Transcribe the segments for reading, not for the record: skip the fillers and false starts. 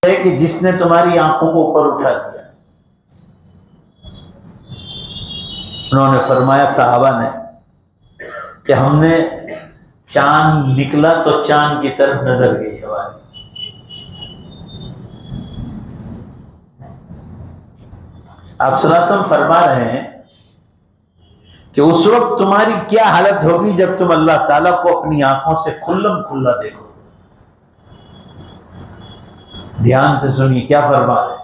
है कि जिसने तुम्हारी आंखों को ऊपर उठा दिया। उन्होंने फरमाया सहाबा ने कि हमने चांद निकला तो चांद की तरफ नजर गई हमारी। आप सल्लल्लाहु फरमा रहे हैं कि उस वक्त तुम्हारी क्या हालत होगी जब तुम अल्लाह ताला को अपनी आंखों से खुल्लम खुल्ला देखो। ध्यान से सुनिए क्या फरमा रहे हैं।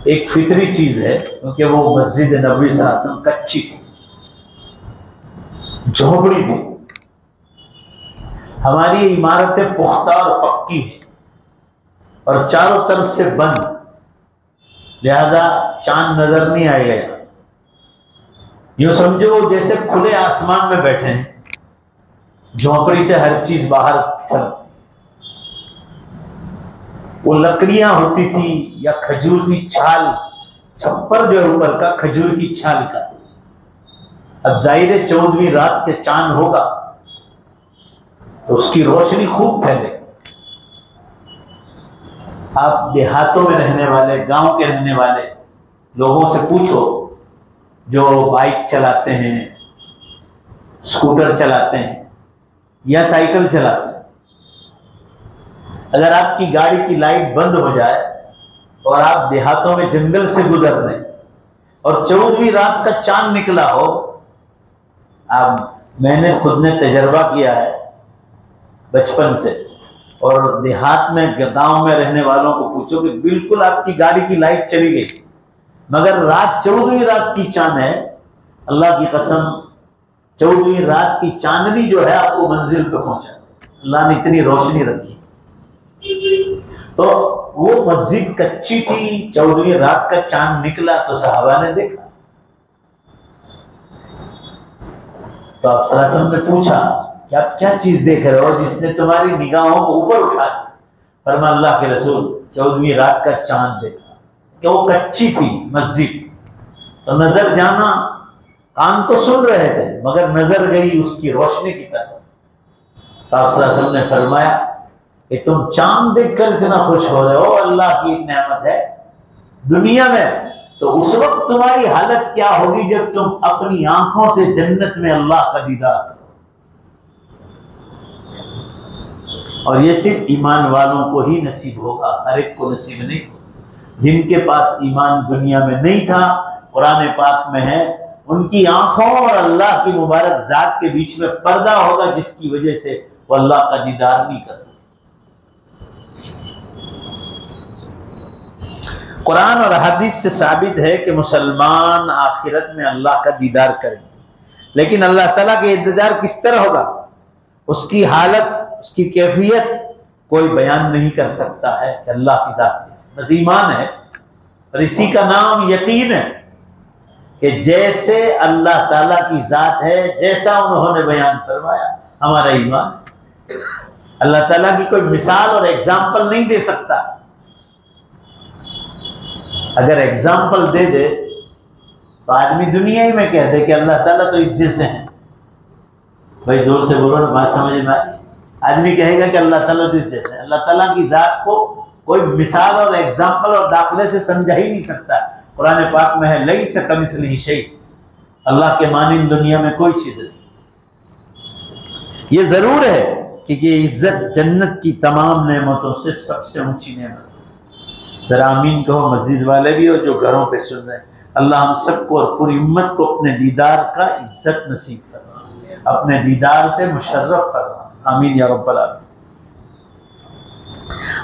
एक फितरी चीज है क्योंकि वो मस्जिद नबवी सल्लल्लाहु अलैहि वसल्लम कच्ची थी, झोपड़ी थी। हमारी इमारतें पुख्ता और पक्की है और चारों तरफ से बंद, लिहाजा चांद नजर नहीं आएगा। यहाँ यूं समझो जैसे खुले आसमान में बैठे हैं, झोपड़ी से हर चीज बाहर छलकती। वो लकड़ियां होती थी या खजूर की छाल, छप्पर जो है ऊपर का खजूर की छाल का। अब जाहिर 14वीं रात के चांद होगा तो उसकी रोशनी खूब फैले। आप देहातों में रहने वाले, गांव के रहने वाले लोगों से पूछो जो बाइक चलाते हैं, स्कूटर चलाते हैं या साइकिल चलाते हैं, अगर आपकी गाड़ी की लाइट बंद हो जाए और आप देहातों में जंगल से गुजर रहे हैं और 14वीं रात का चांद निकला हो, मैंने खुद ने तजर्बा किया है बचपन से, और देहात में गांव में रहने वालों को पूछो कि बिल्कुल आपकी गाड़ी की लाइट चली गई मगर रात 14वीं रात की चांद है। अल्लाह की कसम 14वीं रात की चांदनी जो है आपको मंजिल पे पहुंचा, अल्लाह ने इतनी रोशनी रखी। तो वो मस्जिद कच्ची थी, 14वीं रात का चांद निकला तो सहाबा ने देखा। तो आप सल्लल्लाहु अलैहि वसल्लम ने पूछा कि आप क्या चीज देख रहे हो जिसने तुम्हारी निगाहों को ऊपर उठा दिया। फरमाया अल्लाह के रसूल 14वीं रात का चांद देखा कि वो कच्ची थी मस्जिद, तो नजर जाना, कान तो सुन रहे थे मगर नजर गई उसकी रोशनी की तरफ। तो आप सल्लल्लाहु अलैहि वसल्लम ने फरमाया कि तुम चांद देखकर इतना खुश हो रहे हो, अल्लाह की एक नेमत है दुनिया में, तो उस वक्त तुम्हारी हालत क्या होगी जब तुम अपनी आंखों से जन्नत में अल्लाह का दीदार करो। और ये सिर्फ ईमान वालों को ही नसीब होगा, हर एक को नसीब नहीं होगा। जिनके पास ईमान दुनिया में नहीं था, कुरान पाक में है, उनकी आंखों और अल्लाह की मुबारक जात के बीच में पर्दा होगा जिसकी वजह से वो अल्लाह का दीदार नहीं कर सकते। कुरान और हदीस से साबित है कि मुसलमान आखिरत में अल्लाह का दीदार करेंगे, लेकिन अल्लाह ताला के दीदार किस तरह होगा, उसकी हालत, उसकी कैफियत कोई बयान नहीं कर सकता है कि अल्लाह की जात कैसी। बस ईमान है और इसी का नाम यकीन है कि जैसे अल्लाह ताला की जात है, जैसा उन्होंने बयान फरमाया, हमारा ईमान। अल्लाह ताला की कोई मिसाल और एग्जाम्पल नहीं दे सकता। अगर एग्जाम्पल दे दे तो आदमी दुनिया ही में कह दे कि अल्लाह ताला तो इस जैसे हैं। भाई जोर से बोलो ना, बात समझ में आई। आदमी कहेगा कि अल्लाह ताला तो इस जैसे है। अल्लाह ताला की जात को कोई मिसाल और एग्जाम्पल और दाखिले से समझा ही नहीं सकता। कुरान पाक में है लैसा कमिस्लिही शै, अल्लाह के मानिंद दुनिया में कोई चीज नहीं। ये जरूर है कि ये इज्जत जन्नत की तमाम नेमतों से सबसे ऊंची नेमत है। जरा आमीन कहो मस्जिद वाले भी और जो घरों पे सुन रहे हैं। अल्लाह हम सबको और पूरी उम्मत को अपने दीदार का इज्जत नसीब फरमा, अपने दीदार से मुशर्रफ फरमा, आमीन या रब्बल आलमीन।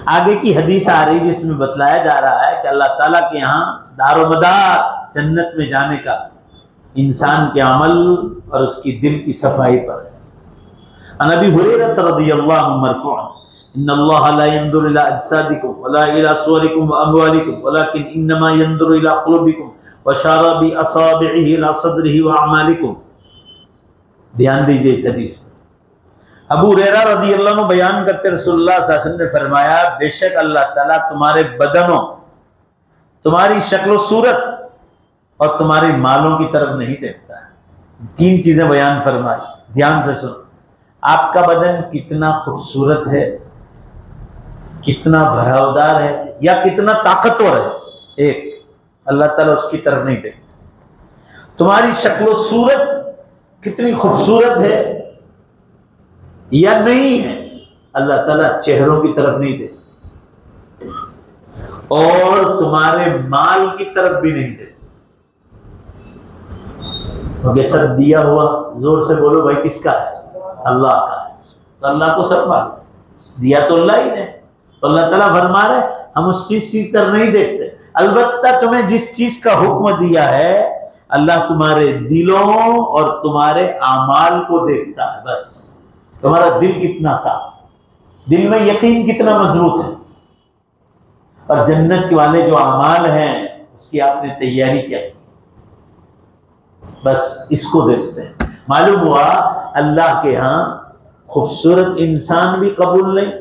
आगे की हदीस आ रही जिसमें बतलाया जा रहा है कि अल्लाह ताला के यहाँ दारोमदार जन्नत में जाने का इंसान के अमल और उसकी दिल की सफाई पर है। अन अबी हुरैरा रज़ियल्लाहु मरफ़ूअन इन्नल्लाह ला यंजुरु इला अजसादिकुम वला इला सुवरिकुम व अमवालिकुम वलाकिन इन्नमा यंजुरु इला क़ुलूबिकुम व शारा बि असाबिही इला सदरिही व अमालिकुम। ध्यान दीजिए इस हदीस में। अबू हुरैरा रज़ियल्लाहु अन्हु बयान करते रसूलुल्लाह सल्लल्लाहु अलैहि वसल्लम ने फरमाया, बेशक अल्लाह ताला तुम्हारे बदनों, तुम्हारी शक्ल सूरत और तुम्हारे मालों की तरफ नहीं देखता है। 3 चीजें बयान फरमाई, ध्यान से सुनो। आपका बदन कितना खूबसूरत है, कितना भरावदार है या कितना ताकतवर है, एक अल्लाह ताला उसकी तरफ नहीं देखते। तुम्हारी शक्लो सूरत कितनी खूबसूरत है या नहीं है, अल्लाह ताला चेहरों की तरफ नहीं देखते, और तुम्हारे माल की तरफ भी नहीं देखते। क्योंकि सब दिया हुआ, जोर से बोलो भाई, किसका है? अल्लाह का है। तो अल्लाह को सब मालूम, दिया तो अल्लाह ही ने। तो अल्लाह ताला फरमा रहे हम उस चीज की तरफ नहीं देखते। अलबत्ता तुम्हें जिस चीज का हुक्म दिया है, अल्लाह तुम्हारे दिलों और तुम्हारे आमाल को देखता है। बस तुम्हारा दिल कितना साफ, दिल में यकीन कितना मजबूत है, और जन्नत के वाले जो आमाल हैं उसकी आपने तैयारी क्या की, बस इसको देखते हैं। मालूम हुआ अल्लाह के यहाँ खूबसूरत इंसान भी कबूल नहीं,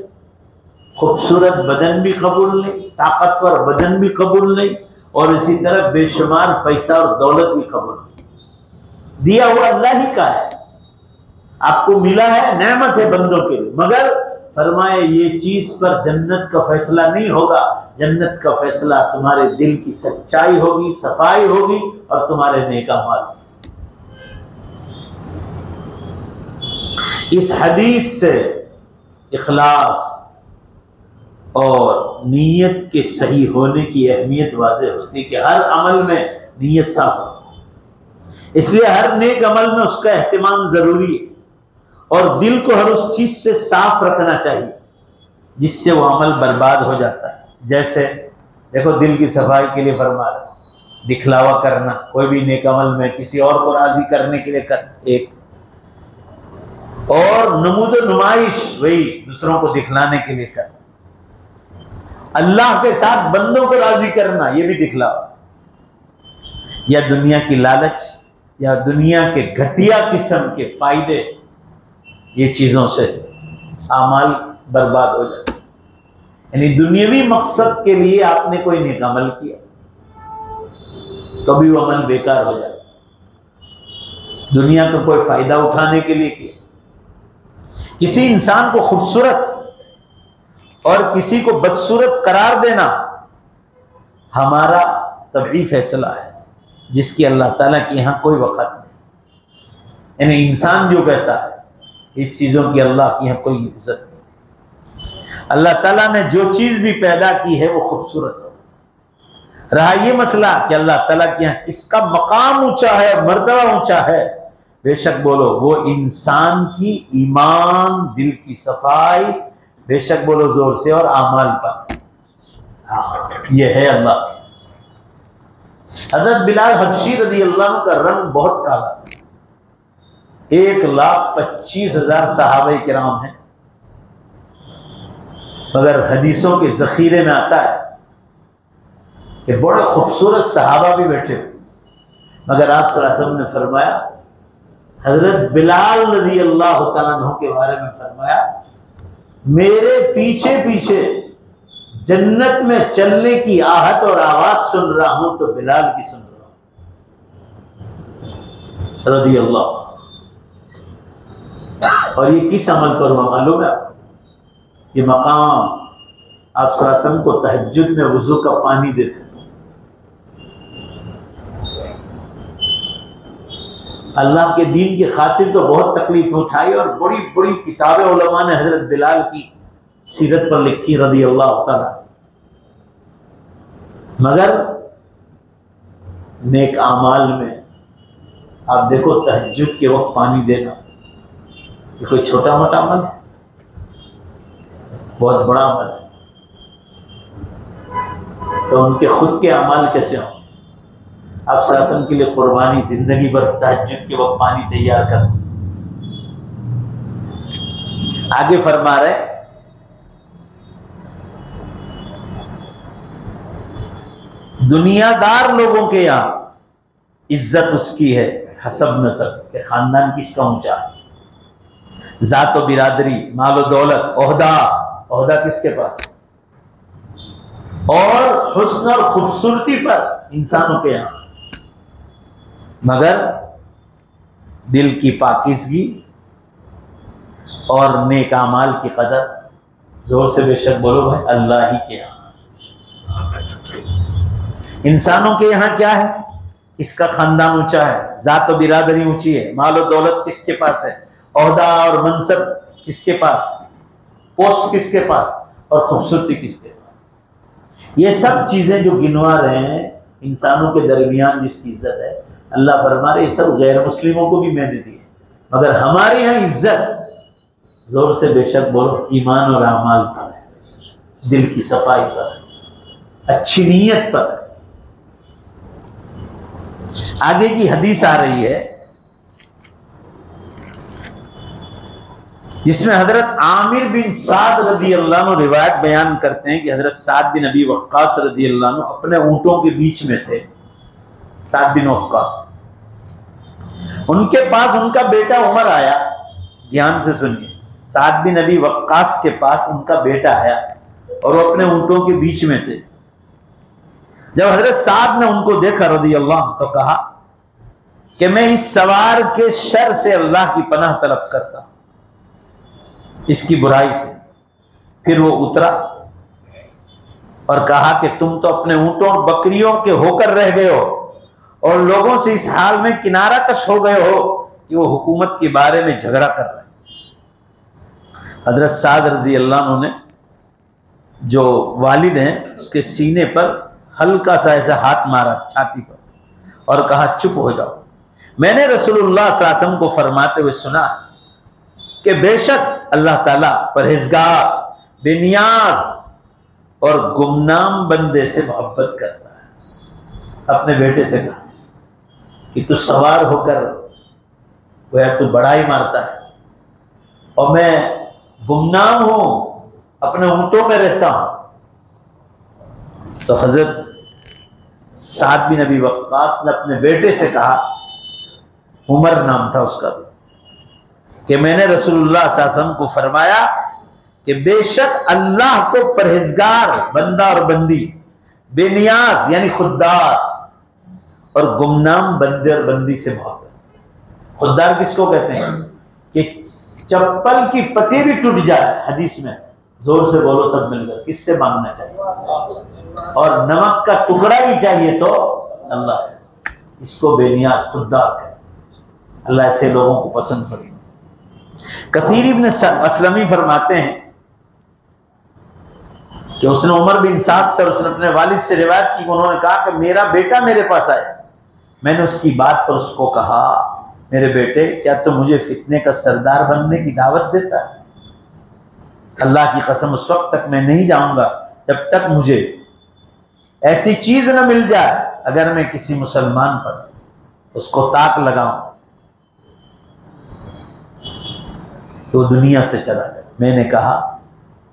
खूबसूरत बदन भी कबूल नहीं, ताकतवर बदन भी कबूल नहीं, और इसी तरह बेशुमार पैसा और दौलत भी कबूल नहीं। दिया हुआ अल्लाह ही का है, आपको मिला है, नेमत है बंदों के लिए। मगर फरमाए ये चीज पर जन्नत का फैसला नहीं होगा। जन्नत का फैसला तुम्हारे दिल की सच्चाई होगी, सफाई होगी, और तुम्हारे नेक अमाल। इस हदीस से इखलास और नीयत के सही होने की अहमियत वाज़ेह होती है कि हर अमल में नीयत साफ हो। इसलिए हर नेक अमल में उसका एहतिमाम ज़रूरी है, और दिल को हर उस चीज़ से साफ रखना चाहिए जिससे वो अमल बर्बाद हो जाता है। जैसे देखो, दिल की सफाई के लिए फरमा रहे, दिखलावा करना कोई भी नेक अमल में किसी और को राज़ी करने के लिए कर, एक, और नमूद नुमाइश वही दूसरों को दिखलाने के लिए कर। अल्लाह के साथ बंदों को राजी करना, यह भी दिखलावा। या दुनिया की लालच या दुनिया के घटिया किस्म के फायदे, ये चीजों से आमाल बर्बाद हो जाते। यानी दुनियावी मकसद के लिए आपने कोई नेक अमल किया, कभी वो अमल बेकार हो जाए। दुनिया का कोई फायदा उठाने के लिए किया, किसी इंसान को खूबसूरत और किसी को बदसूरत करार देना हमारा तबई फैसला है, जिसकी अल्लाह ताला के यहाँ कोई वक़्त नहीं। यानी इंसान जो कहता है इस चीज़ों की अल्लाह के यहाँ कोई इज्जत नहीं। अल्लाह ताला ने जो चीज़ भी पैदा की है वो खूबसूरत है। रहा ये मसला कि अल्लाह ताला के यहाँ किसका मकाम ऊंचा है, मर्तबा ऊंचा है, बेशक बोलो वो इंसान की ईमान, दिल की सफाई, बेशक बोलो जोर से, और आमाल पर। ये है अल्लाह। हज़रत बिलाल हबशी रज़ी अल्लाह अन्हु का रंग बहुत काला था। 1,25,000 सहाबा किराम हैं, मगर हदीसों के ज़ख़ीरे में आता है कि बड़े खूबसूरत सहाबा भी बैठे हुए, मगर आप सल्लल्लाहु अलैहि वसल्लम ने फरमाया, हजरत बिलाल रज़ी अल्लाह तआला अन्हु के बारे में फरमाया, मेरे पीछे पीछे जन्नत में चलने की आहट और आवाज सुन रहा हूं तो बिलाल की सुन रहा हूं रज़ी अल्लाह। और ये किस अमल पर हुआ मालूम है आपको? ये मकाम आप सल्लल्लाहु अलैहि वसल्लम को तहज्जुद में वुज़ू का पानी देते थे। अल्लाह के दीन की खातिर तो बहुत तकलीफ उठाई, और बड़ी बड़ी किताबें उलमा ने हजरत बिलाल की सीरत पर लिखी रज़ी अल्लाह ताला। मगर नेक आमाल में आप देखो, तहज्जुद के वक्त पानी देना ये कोई छोटा मोटा अमल है, बहुत बड़ा अमल है। तो उनके खुद के अमाल कैसे हों? आप सल्लल्लाहु अलैहि वसल्लम के लिए कुर्बानी, जिंदगी भर तहज्जुद के वक्त पानी तैयार कर। आगे फरमा रहे, दुनियादार लोगों के यहाँ इज्जत उसकी है हसब नसब के, खानदान किसका ऊंचा है, जात और बिरादरी, मालो दौलत, ओहदा किसके पास, और हुस्न और खूबसूरती पर इंसानों के यहाँ। मगर दिल की पाकीज़गी और नेक आमाल की कदर जोर से बेशक बोलो भाई, अल्लाह ही के यहाँ। इंसानों के यहाँ क्या है? किसका खानदान ऊंचा है, जात और बिरादरी ऊंची है, माल और दौलत किसके पास है, ओहदा और मनसब किसके पास, पोस्ट किसके पास, और खूबसूरती किसके पास। ये सब चीजें जो गिनवा रहे हैं इंसानों के दरमियान जिसकी इज्जत है, अल्लाह फरमा रहे ये सब गैर मुस्लिमों को भी मैंने दी है, मगर हमारे यहाँ इज्जत, जोर से बेशक बोलो, ईमान और अमाल पर है, दिल की सफाई पर है, अच्छी नीयत पर है। आगे की हदीस आ रही है जिसमें हजरत आमिर बिन साद रदी अल्लाह अन्हु रिवायत बयान करते हैं कि हजरत साद बिन अबी वक्कास रदी अल्लाह अन्हु अपने ऊंटों के बीच में थे। साद बिन वक्कास, उनके पास उनका बेटा उमर आया। ध्यान से सुनिए, साद बिन अबी वक्कास के पास उनका बेटा आया और वो अपने ऊंटों के बीच में थे। जब हजरत साद ने उनको देखा रदी अल्लाह तो कहा कि मैं इस सवार के शर से अल्लाह की पनाह तलब करता, इसकी बुराई से। फिर वो उतरा और कहा कि तुम तो अपने ऊंटों और बकरियों के होकर रह गए हो और लोगों से इस हाल में किनारा कश हो गए हो कि वो हुकूमत के बारे में झगड़ा कर रहे हैं। हजरत साद रज़ी अल्लाह अन्हु ने जो वालिद हैं उसके सीने पर हल्का सा ऐसा हाथ मारा छाती पर और कहा चुप हो जाओ। मैंने रसूलुल्लाह सल्लल्लाहु अलैहि वसल्लम को फरमाते हुए सुना कि बेशक अल्लाह ताला परहेजगार, बेनियाज और गुमनाम बंदे से मोहब्बत करता है। अपने बेटे से कहा कि तू सवार होकर गोया तू बड़ाई मारता है और मैं गुमनाम हूं, अपने ऊंटों में रहता हूं। तो हजरत साद बिन अबी वक्कास ने अपने बेटे से कहा, उमर नाम था उसका भी, कि मैंने रसूलुल्लाह सल्लल्लाहु अलैहि वसल्लम को फरमाया कि बेशक अल्लाह को परहेजगार बंदा और बंदी, बेनियाज यानी खुददार और गुमनाम बंदे और बंदी से मोहब्बत। खुददार किसको कहते हैं? कि चप्पल की पट्टी भी टूट जाए, हदीस में, जोर से बोलो सब मिलकर, किससे मांगना चाहिए? और नमक का टुकड़ा भी चाहिए तो अल्लाह से। इसको बेनियाज खुददार कहते हैं। अल्लाह ऐसे लोगों को पसंद फरमाता। कसीर इब्न असलमी फरमाते हैं कि उसने उमर बिन साद से, उसने अपने वालिद से रिवायत की, उन्होंने कहा कि मेरा बेटा मेरे पास आया। मैंने उसकी बात पर उसको कहा, मेरे बेटे क्या तो मुझे फितने का सरदार बनने की दावत देता है? अल्लाह की कसम उस वक्त तक मैं नहीं जाऊंगा जब तक मुझे ऐसी चीज न मिल जाए अगर मैं किसी मुसलमान पर उसको ताक लगाऊं तो दुनिया से चला जाए। मैंने कहा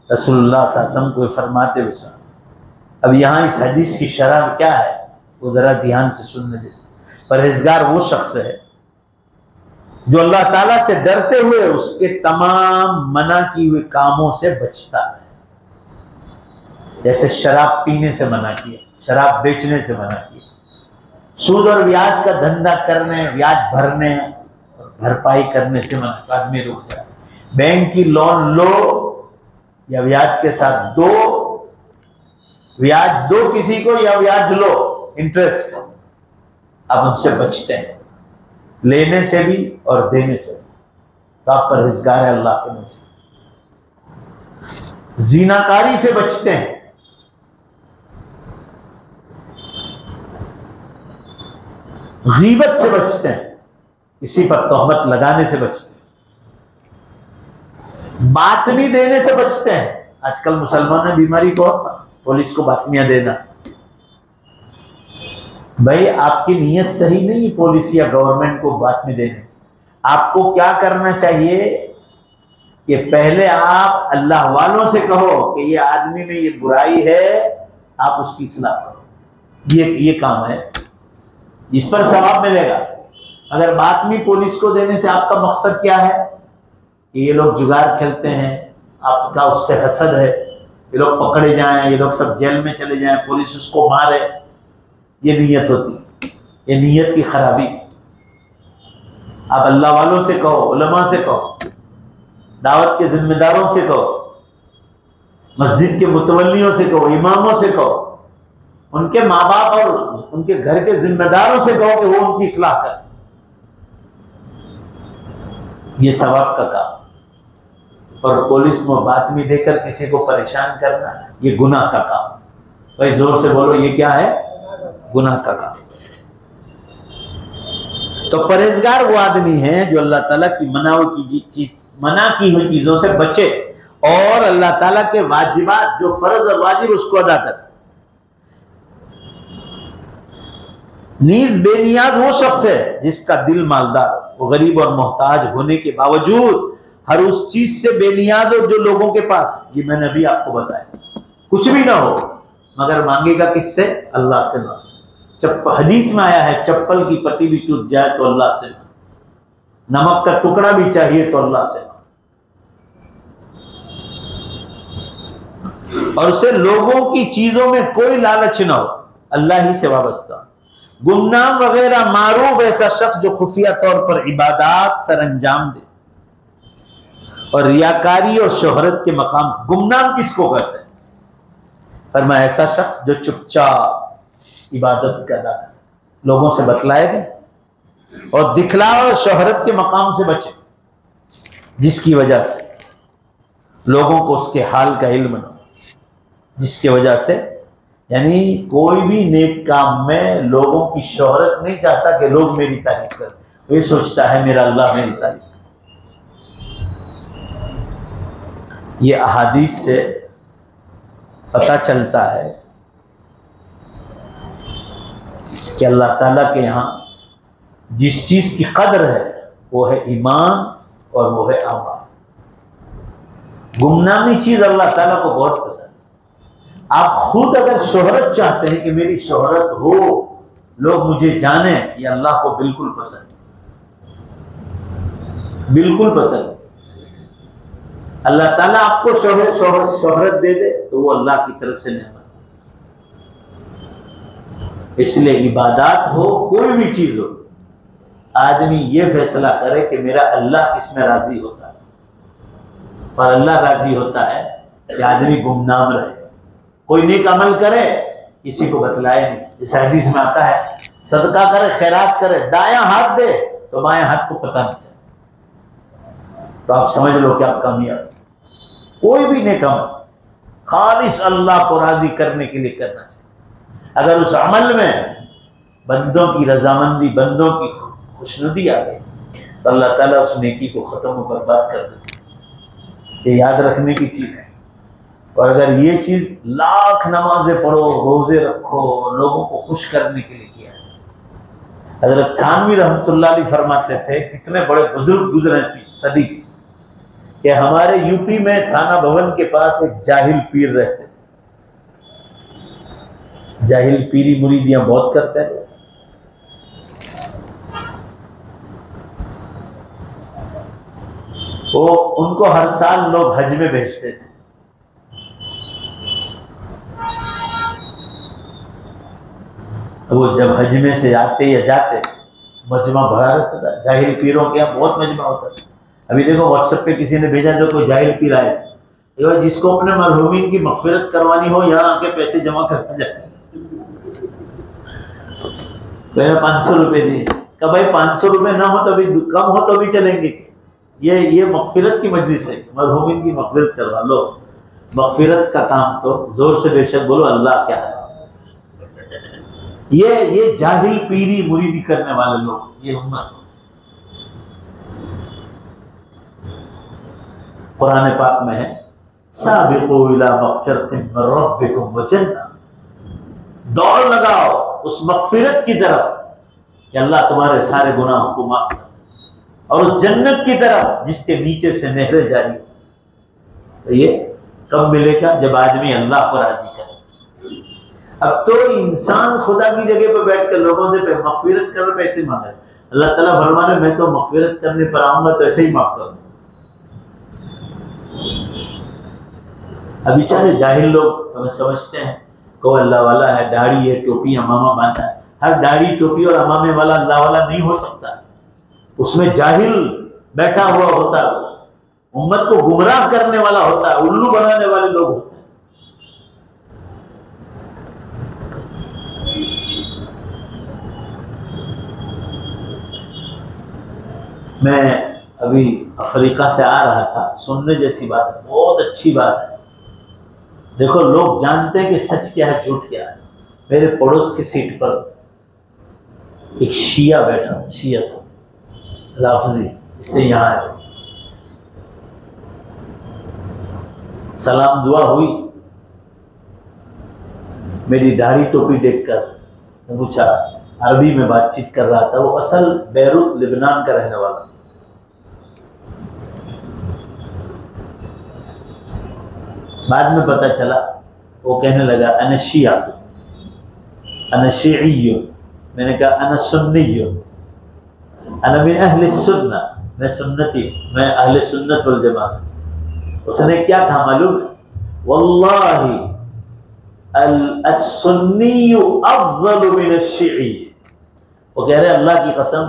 रसूलुल्लाह सल्लल्लाहु अलैहि वसल्लम को फरमाते हुए सुना। अब यहाँ इस हदीस की शरह क्या है वो जरा ध्यान से सुनने जैसे। परहेजगार वो शख्स है जो अल्लाह ताला से डरते हुए उसके तमाम मना किए हुए कामों से बचता है। जैसे शराब पीने से मना किया, शराब बेचने से मना किया, सूद और ब्याज का धंधा करने, ब्याज भरने और भरपाई करने से मना किया। आदमी रुक जाए, बैंक की लोन लो या ब्याज के साथ दो, ब्याज दो किसी को या ब्याज लो इंटरेस्ट, अब उनसे बचते हैं, लेने से भी और देने से भी। तो आप परहेजगार है अल्लाह के नज़र। ज़िनाकारी से बचते हैं, गीबत से बचते हैं, किसी पर तोहमत लगाने से बचते हैं, बातमी देने से बचते हैं। आजकल मुसलमानों ने बीमारी को, पुलिस को बातमियां देना। भाई आपकी नीयत सही नहीं पुलिस या गवर्नमेंट को बातमी देने। आपको क्या करना चाहिए कि पहले आप अल्लाह वालों से कहो कि ये आदमी में ये बुराई है, आप उसकी इस्लाह करो। ये काम है, इस पर सवाब मिलेगा। अगर बातमी पुलिस को देने से आपका मकसद क्या है कि ये लोग जुगार खेलते हैं, आपका उससे हसद है, ये लोग पकड़े जाएं, ये लोग सब जेल में चले जाएं, पुलिस उसको मारे, ये नीयत होती, ये नीयत की खराबी। आप अल्लाह वालों से कहो, उलमा से कहो, दावत के जिम्मेदारों से कहो मस्जिद के मुतवल्लियों से कहो, इमामों से कहो, उनके माँ बाप और उनके घर के जिम्मेदारों से कहो कि वो उनकी इस्लाह करें। ये सवाब का काम। और पुलिस में बातमी देकर किसी को परेशान करना, ये गुनाह का काम। भाई जोर से बोलो, ये क्या है? गुनाह का काम। तो परहेजगार वो आदमी है जो अल्लाह ताला की मना की हुई चीजों से बचे और अल्लाह ताला के वाजिबात, जो फर्ज और वाजिब, उसको अदा करे। नीज बेनियाज वो शख्स है जिसका दिल मालदार, वो गरीब और मोहताज होने के बावजूद हर उस चीज से बेनियाज हो जो लोगों के पास, ये मैंने अभी आपको बताया, कुछ भी ना हो मगर मांगेगा किससे? अल्लाह से मांगे। हदीस में आया है, चप्पल की पट्टी भी टूट जाए तो अल्लाह से मांगे, नमक का टुकड़ा भी चाहिए तो अल्लाह से मांगे। और उसे लोगों की चीजों में कोई लालच ना हो, अल्लाह ही से वाबस्ता। गुमनाम वगैरह मारूफ ऐसा शख्स जो खुफिया तौर पर इबादात सरअंजाम दे और रियाकारी और शोहरत के मकाम। गुमनाम किसको कहते हैं? फरमाया ऐसा शख्स जो चुपचाप इबादत करता है, लोगों से बतलाएगा और दिखलावा और शोहरत के मकाम से बचे, जिसकी वजह से लोगों को उसके हाल का इल्म न हो, जिसकी वजह से, यानी कोई भी नेक काम में लोगों की शोहरत नहीं चाहता कि लोग मेरी तारीफ करें, वो सोचता है मेरा अल्लाह मेरी तारीफ करे। ये अहादीस से पता चलता है कि अल्लाह ताला के यहाँ जिस चीज़ की कदर है वो है ईमान और वो है अमाल। गुमनामी चीज़ अल्लाह ताला को बहुत पसंद है। आप खुद अगर शोहरत चाहते हैं कि मेरी शोहरत हो, लोग मुझे जाने, ये अल्लाह को बिल्कुल पसंद, बिल्कुल पसंद। अल्लाह ताला आपको शोहरत दे दे तो वो अल्लाह की तरफ से नेमत। इसलिए इबादत हो, कोई भी चीज हो, आदमी ये फैसला करे कि मेरा अल्लाह किसमें राजी होता है। और अल्लाह राजी होता है कि आदमी गुमनाम रहे, कोई नेक अमल करे किसी को बतलाए नहीं। इस हदीस में आता है, सदका करे, खैरात करे, दायां हाथ दे तो बाएं हाथ को पता नहीं चले, तो आप समझ लो कि आप कामयाब। कोई भी नेक अमल खालिस अल्लाह को राजी करने के लिए करना चाहिए। अगर उस अमल में बंदों की रजामंदी, बंदों की खुशनुदी आ गई तो अल्लाह ताला उस नेकी को ख़त्म और बर्बाद कर देते। ये याद रखने की चीज़ है। और अगर ये चीज़ लाख नमाजें पढ़ो, रोज़े रखो, लोगों को खुश करने के लिए किया है। हज़रत थानवी रहमतुल्लाह अलैह फरमाते थे, कितने बड़े बुजुर्ग गुजरे सदी के, कि हमारे यूपी में थाना भवन के पास एक जाहिल पीर रहते। जाहिल पीरी मुरीदियां बहुत करते हैं। वो उनको हर साल लोग हज में भेजते थे। वो जब हज में से आते या जाते, मजमा भरा रहता था। जाहिल पीरों के यहाँ बहुत मजमा होता था। अभी देखो व्हाट्सएप पे किसी ने भेजा, जो कोई जाहिल पीर आए, जिसको अपने मरहूमीन की मगफिरत करवानी हो, यहाँ आके पैसे जमा करना जाए। मैंने 500 रुपये दिए, कहा भाई 500 रुपये ना हो तो भी, कम हो तो भी चलेंगे। ये मगफिरत की मजलिस है, मरहूमीन की मगफिरत करवा लो। मगफिरत का काम तो जोर से बेशक बोलो अल्लाह क्या है। ये जाहिल पीरी मुरीदी करने वाले लोग, ये उम्मत। कुरान पाक में है, साबिक़ू इला मग़फ़िरतिन मिन रब्बिकुम व जन्नह, दौड़ लगाओ उस मग़फ़िरत की तरफ कि अल्लाह तुम्हारे सारे गुनाहों को माफ करे, और उस जन्नत की तरफ जिसके नीचे से नहरें जारी। तो ये कब मिलेगा? जब आदमी अल्लाह को राजी करे। अब तो इंसान खुदा की जगह पर बैठ कर लोगों से मग़फ़िरत कर पैसे मांगे। अल्लाह ताला फरमाने, मैं तो मग़फ़िरत करने पर आऊंगा तो ऐसे ही माफ कर दूंगा। अब बेचारे जाहिल लोग हमें समझते हैं को अल्लाह वाला है, दाढ़ी है, टोपी अमामा बांधा है। हर दाढ़ी, टोपी और अमामे वाला अल्लाह वाला नहीं हो सकता है। उसमें जाहिल बैठा हुआ होता है, उम्मत को गुमराह करने वाला होता है, उल्लू बनाने वाले लोग होते हैं। मैं अभी अफ्रीका से आ रहा था, सुनने जैसी बात है, बहुत अच्छी बात है। देखो, लोग जानते हैं कि सच क्या है झूठ क्या है। मेरे पड़ोस की सीट पर एक शिया बैठा, शिया राफजी, इसे यहाँ है। सलाम दुआ हुई, मेरी दाढ़ी टोपी देखकर पूछा, अरबी में बातचीत कर रहा था। वो असल बैरूत लिबनान का रहने वाला। बाद में पता चला, वो कहने लगा अनशिया, अनशियो। मैंने कहा अन सुन्नियो, अन मिन अहले सुन्ना, मैं सुन्नती, मैं अहले सुन्नत वल जमात। उसने क्या कहा मालूम है? वल्लाही अल-सुन्नियु अफ़ज़लु मिन अश-शिई। वो कह रहे अल्लाह की कसम,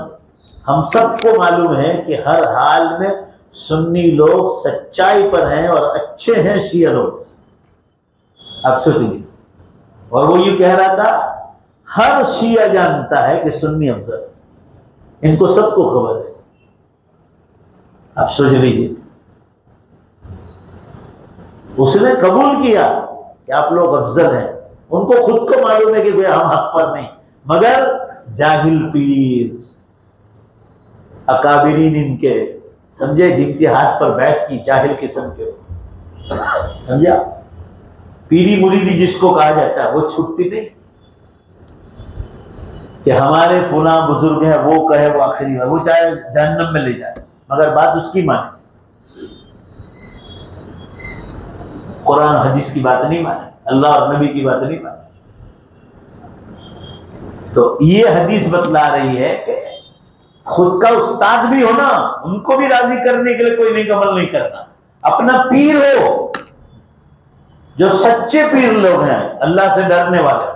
हम सबको मालूम है कि हर हाल में सुन्नी लोग सच्चाई पर हैं और अच्छे हैं शिया लोग। आप सोचिए। और वो ये कह रहा था, हर शिया जानता है कि सुन्नी अफजल, इनको सबको खबर है। आप सोच लीजिए, उसने कबूल किया कि आप लोग अफजल हैं। उनको खुद को मालूम है कि भाई हम हक पर नहीं, मगर जाहिल पीर अकाबिरीन इनके, समझे, जिनके हाथ पर बैठ की जाहिल किस्म के, समझा, पीरी मुरीदी जिसको कहा जाता है, वो छुपती नहीं कि हमारे फुला बुजुर्ग है, वो कहे वो आखिरी है, वो चाहे जहन्नम में ले जाए, मगर बात उसकी माने, कुरान हदीस की बात नहीं माने, अल्लाह और नबी की बात नहीं माने। तो ये हदीस बतला रही है कि खुद का उस्ताद भी हो ना, उनको भी राजी करने के लिए कोई नेक अमल नहीं करना। अपना पीर हो, जो सच्चे पीर लोग हैं, अल्लाह से डरने वाले,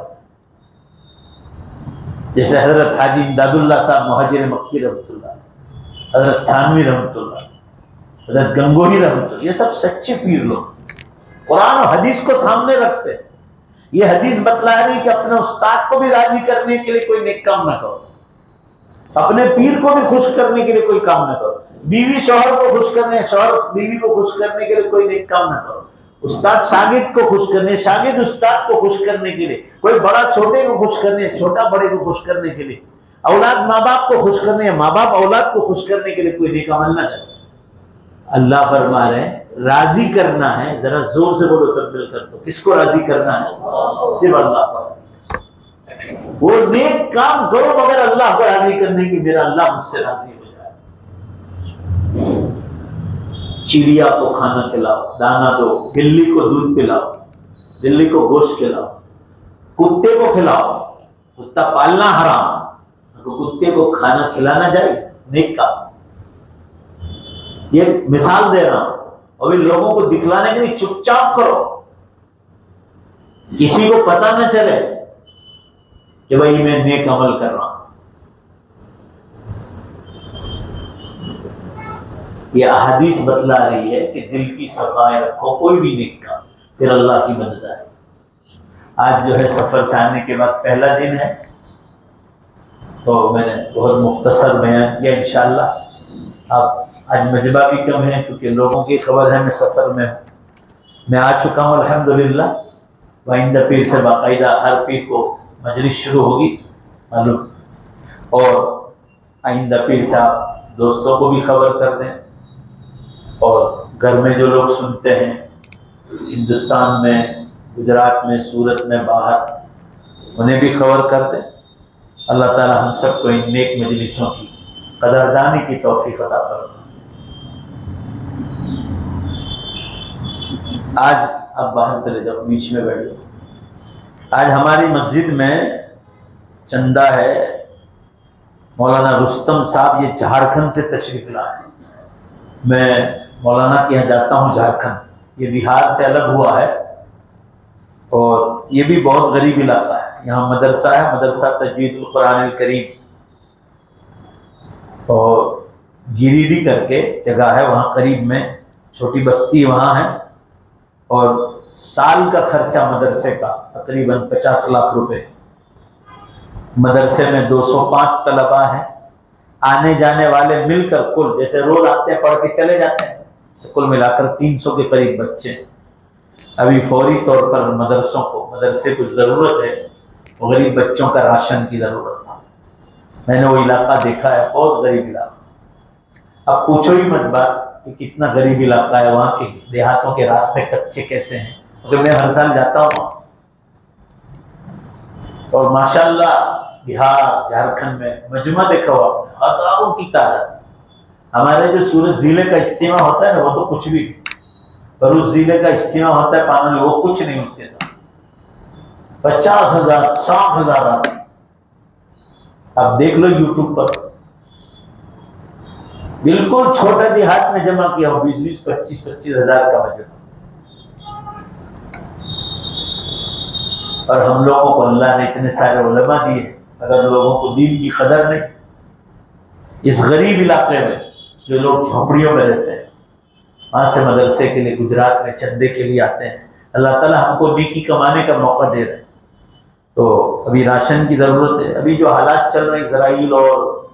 जैसे हजरत हाजी इमदादुल्लाह साहब मुहाजिर मक्की रहमतुल्लाह, हजरत थानवी रहमतुल्लाह, हजरत गंगोही रहमतुल्लाह, ये सब सच्चे पीर लोग कुरान और हदीस को सामने रखते हैं। ये हदीस बतला रही कि अपने उस्ताद को भी राजी करने के लिए कोई नेक काम ना करो, अपने पीर को भी खुश करने के लिए कोई काम ना करो, बीवी शौहर को खुश करने, शौहर बीवी को खुश करने के लिए कोई नेक काम ना करो, उस्ताद शागिर्द को खुश करने, शागिर्द उस्ताद को खुश करने के लिए, कोई बड़ा छोटे को खुश करने, छोटा बड़े को खुश करने के लिए, औलाद माँ बाप को खुश करने, माँ बाप औलाद को खुश करने के लिए कोई नेक अमल ना करे। अल्लाह फरमा रहे हैं राजी करना है, जरा जोर से बोलो सब मिलकर, तो किसको राजी करना है? सिर्फ अल्लाह पर। वो नेक काम करो मगर अल्लाह को राजी करने की, मेरा अल्लाह मुझसे राजी हो जाए। चिड़िया को खाना खिलाओ, दाना दो, बिल्ली को दूध पिलाओ, बिल्ली को गोश्त खिलाओ, कुत्ते को खिलाओ, कुत्ता पालना हराम, तो कुत्ते को खाना खिलाना जाए नेक काम। ये मिसाल दे रहा हूं, अभी लोगों को दिखलाने के लिए चुपचाप करो, किसी को पता न चले कि भाई मैं नेक अमल कर रहा हूं। यह अहादीस बतला रही है कि दिल की सफाई रखो, कोई भी नेक काम, फिर अल्लाह की मदद आए। आज जो है सफर से आने के बाद पहला दिन है, तो मैंने बहुत मुख्तसर बयान किया। इंशाअल्लाह अब आज मजबा भी कम है क्योंकि लोगों की खबर है मैं सफ़र में हूँ। मैं आ चुका हूँ अल्हम्दुलिल्लाह। वाइंदा पीर से बाकायदा हर पीर को मजलिस शुरू होगी मालूम, और आइंदा पीर से आप दोस्तों को भी खबर कर दें, और घर में जो लोग सुनते हैं हिंदुस्तान में, गुजरात में, सूरत में, बाहर, उन्हें भी खबर कर दें। अल्लाह ताला हम सबको इन नेक मजलिसों की कदरदानी की तौफीक अता फरमाए। आज आप बाहर चले जाओ, बीच में बैठो। आज हमारी मस्जिद में चंदा है, मौलाना रुस्तम साहब, ये झारखंड से तशरीफ लाए। मैं मौलाना के यहाँ जाता हूँ झारखंड, ये बिहार से अलग हुआ है और ये भी बहुत गरीब इलाका है। यहाँ मदरसा है, मदरसा तजवीदुल कुरानिल करीम, और गिरिडीह करके जगह है, वहाँ करीब में छोटी बस्ती वहाँ है, और साल का खर्चा मदरसे का तकरीबन 50 लाख रुपए। मदरसे में 205 तलबा हैं, आने जाने वाले मिलकर कुल, जैसे रोज आते हैं पढ़ के चले जाते हैं, कुल मिलाकर 300 के करीब बच्चे हैं। अभी फौरी तौर पर मदरसे को ज़रूरत है, गरीब बच्चों का राशन की ज़रूरत है। मैंने वो इलाका देखा है, बहुत गरीब इलाका। अब पूछो ही मत बात कि कितना गरीब इलाका है, वहाँ के देहातों के रास्ते कच्चे कैसे हैं, क्योंकि मैं हर साल जाता हूँ। और माशाल्लाह बिहार झारखंड में मजमा देखा हुआ आपने, हजारों की तादाद। हमारे जो सूरत जिले का इज्तिमा होता है ना, वो तो कुछ भी नहीं, पर उस जिले का इज्तिमा होता है पानोली, वो कुछ नहीं उसके साथ। 50,000 60,000 आदमी, अब देख लो यूट्यूब पर, बिल्कुल छोटा देहात में जमा किया हो, 20-20, 25-25 का मजमा। और हम लोगों को अल्लाह ने इतने सारे उलमा दिए, अगर लोगों को दीन की कदर नहीं, इस गरीब इलाके में जो लोग झोपड़ियों में रहते हैं, वहाँ से मदरसे के लिए गुजरात में चंदे के लिए आते हैं। अल्लाह ताला हमको नेकी कमाने का मौका दे रहे हैं। तो अभी राशन की ज़रूरत है। अभी जो हालात चल रहे इजराइल और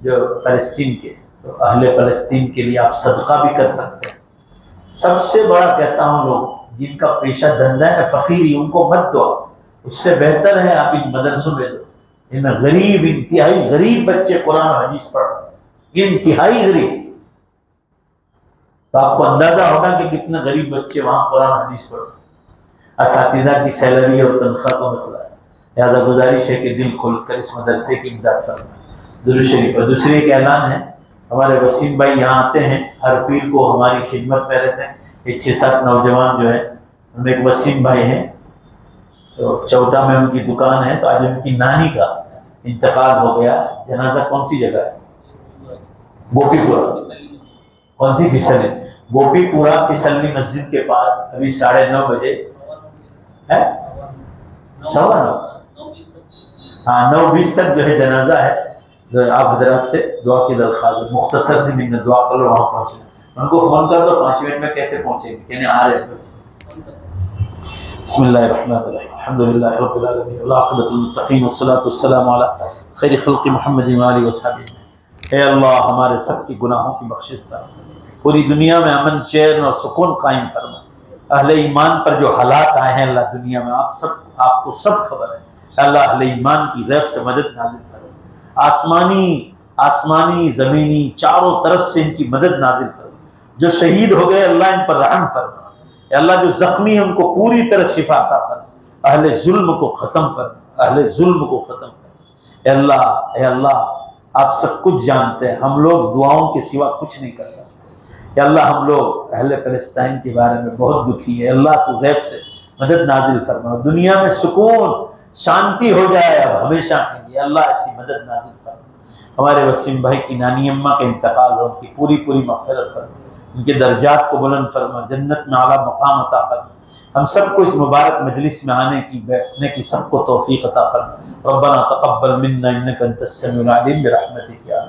जो फ़लस्तीन के, तो अहले फ़लस्तीन के लिए आप सदका भी कर सकते हैं। सबसे बड़ा कहता हूँ, लोग जिनका पेशा धंधा है फ़कीरी, उनको मत दो, उससे बेहतर है आप इन मदरसों में दो। इनमें गरीब, इंतहाई गरीब बच्चे कुरान और हदीस पढ़ रहे, इंतहाई गरीब। तो आपको अंदाजा होगा कि कितने गरीब बच्चे वहाँ कुरान हदीस पढ़ रहे। असातिज़ा की सैलरी और तनख्वाह का मसला है, लिहाजा गुजारिश है कि दिल खोलकर इस मदरसे की इमदाद फरमाएं। दुरूद शरीफ। और दूसरी एक ऐलान है, हमारे वसीम भाई यहाँ आते हैं, हर पीर को हमारी खिदमत में रहते हैं। ये 6-7 नौजवान जो है, उनमें एक वसीम भाई हैं, तो चौटा में उनकी दुकान है। तो आज उनकी नानी का इंतकाल हो गया। जनाजा कौन सी जगह है? गोपीपुरा। कौन सी फिसली? गोपीपुरा फिसली मस्जिद के पास। अभी 9:30 बजे है, 9:15, हाँ 9:20 तक जो है जनाजा है। तो आप हजरात से दुआ की दरख्वास्त, मुख्तसर से मिन्नत, दुआ कर लो वहाँ पहुँचे। उनको फ़ोन कर दो, 5 मिनट में कैसे पहुँचेंगे, कहने आ रहे हैं। बिस्मिल्लाहिर्रहमानिर्रहीम, अल्हम्दुलिल्लाहि रब्बिल आलमीन, वल आक़िबतुल मुत्तक़ीन, वस्सलातु वस्सलामु अला खैरि ख़ल्क़ि मुहम्मदिन व आलिहि वसहबिही। हे अल्लाह, हमारे सब की गुनाहों की बख्शिश फरमा, पूरी दुनिया में अमन, चैन और सुकून कायम फरमा। अहले ईमान पर जो हालात आए हैं अल्लाह दुनिया में, आपको सब खबर है। अल्लाह अहले ईमान की गैब से मदद नाजिल फरमा, आसमानी ज़मीनी चारों तरफ से इनकी मदद नाजिल फरमा। जो शहीद हो गए अल्लाह इन पर रहम फरमा। अल्लाह जो ज़ख्मी है उनको पूरी तरह शिफा अता फरमा। अहले जुल्म को ख़त्म फरमा, अहले जुल्म को ख़त्म फरमा। ए अल्लाह, आप सब कुछ जानते हैं, हम लोग दुआओं के सिवा कुछ नहीं कर सकते। अल्लाह, हम लोग अहले फ़लस्तीन के बारे में बहुत दुखी है। अल्लाह तू गैब से मदद नाजिल फरमा, दुनिया में सुकून शांति हो जाए अब हमेशा के लिए। अल्लाह ऐसी मदद नाजिल फरमा। हमारे वसीम भाई की नानी अम्मा का इंतकाल हो, उनकी पूरी मग़फ़िरत फरमा, उनके दर्जात को बुलंद फरमा, जन्नत में आला मकाम अता फरमा। हम सबको इस मुबारक मजलिस में आने की, बैठने की सबको तौफीक अता फरमा। रब्बना तक़ब्बल मिन्ना इन्नका अंतस समीउल अलीम बिरहमतिक या